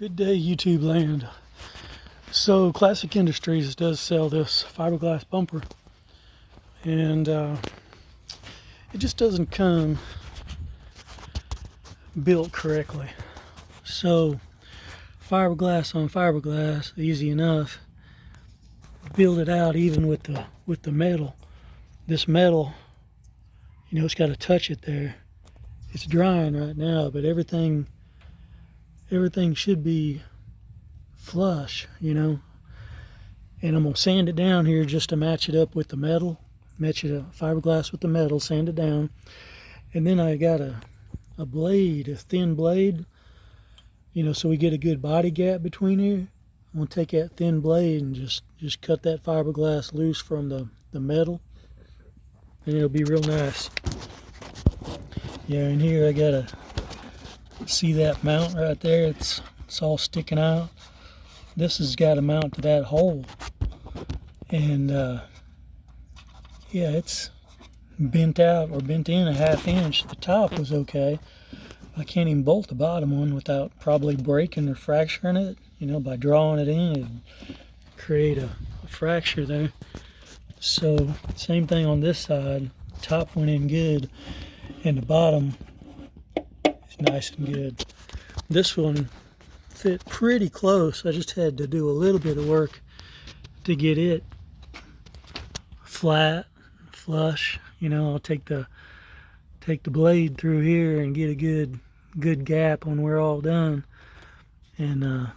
Good day, YouTube land. So Classic Industries does sell this fiberglass bumper, and it just doesn't come built correctly. So fiberglass on fiberglass, easy enough. Build it out even with the metal. This metal, it's got to touch it there. It's drying right now, but everything should be flush, and I'm gonna sand it down here just to match it up with the metal, match it up fiberglass with the metal, sand it down, and then I got a blade, a thin blade, so we get a good body gap between here. I'm gonna take that thin blade and just cut that fiberglass loose from the metal, and it'll be real nice. Yeah, and here I gotta see that mount right there. It's all sticking out. This has got to mount to that hole, and yeah, it's bent out or bent in a ½ inch. The top was okay. I can't even bolt the bottom one without probably breaking or fracturing it. By drawing it in, it'd create a fracture there. So same thing on this side. Top went in good, and the bottom is nice and good. This one fit pretty close. I just had to do a little bit of work to get it flat, flush. I'll take the blade through here and get a good gap when we're all done. And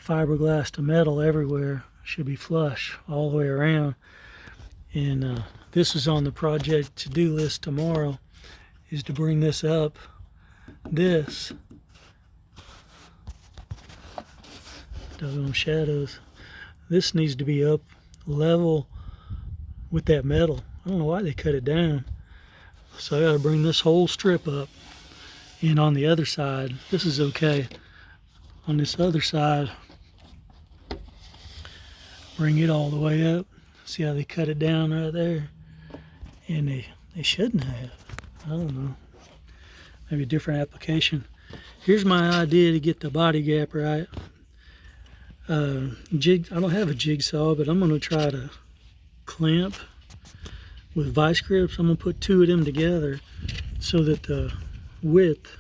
fiberglass to metal everywhere should be flush all the way around. And this is on the project to-do list tomorrow, is to bring this up. This doggone shadows. This needs to be up level with that metal. I don't know why they cut it down. So I got to bring this whole strip up. And on the other side, this is okay. On this other side, bring it all the way up. See how they cut it down right there? And they shouldn't have. I don't know. Maybe a different application. Here's my idea to get the body gap right. I don't have a jigsaw, but I'm going to try to clamp with vice grips. I'm going to put two of them together so that the width,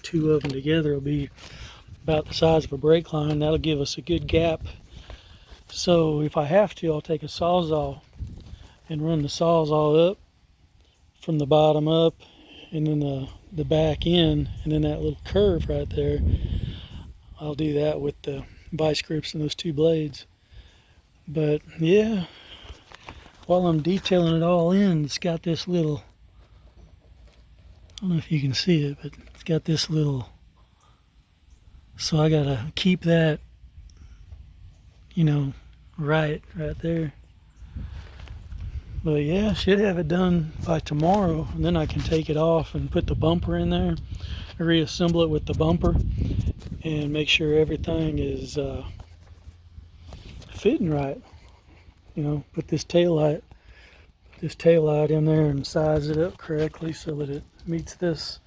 two of them together will be about the size of a brake line. That'll give us a good gap. So if I have to, I'll take a Sawzall and run the Sawzall up from the bottom up, and then the back in, and then that little curve right there. I'll do that with the vice grips and those two blades. But yeah, while I'm detailing it all in, it's got this little, I don't know if you can see it, but it's got this little, so I gotta keep that, right there. But yeah, should have it done by tomorrow, and then I can take it off and put the bumper in there, reassemble it with the bumper, and make sure everything is fitting right. Put this tail light in there and size it up correctly so that it meets this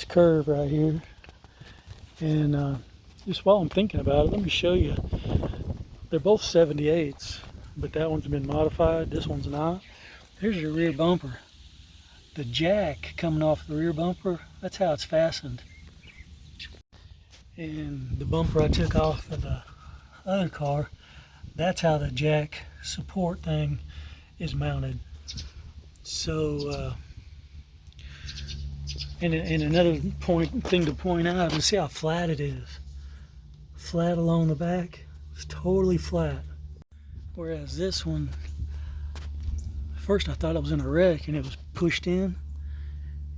curve right here. And just while I'm thinking about it, let me show you. They're both 78s, but that one's been modified. This one's not. Here's your rear bumper. The jack coming off the rear bumper, that's how it's fastened. And the bumper I took off of the other car, that's how the jack support thing is mounted. So and another thing to point out is see how flat it is. Flat along the back. It's totally flat. Whereas this one, at first I thought I was in a wreck and it was pushed in.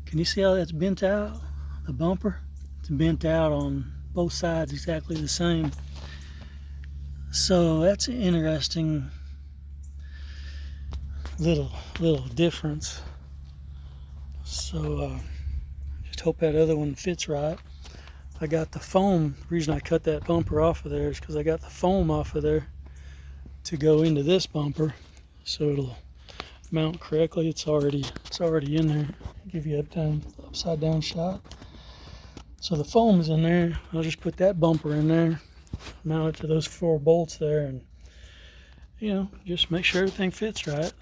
Can you see how that's bent out? The bumper, it's bent out on both sides exactly the same. So that's an interesting little difference. So just hope that other one fits right. I got the foam. The reason I cut that bumper off of there is because I got the foam off of there to go into this bumper, so it'll mount correctly. It's already in there. Give you an upside down shot. So the foam is in there. I'll just put that bumper in there, mount it to those 4 bolts there, and just make sure everything fits right.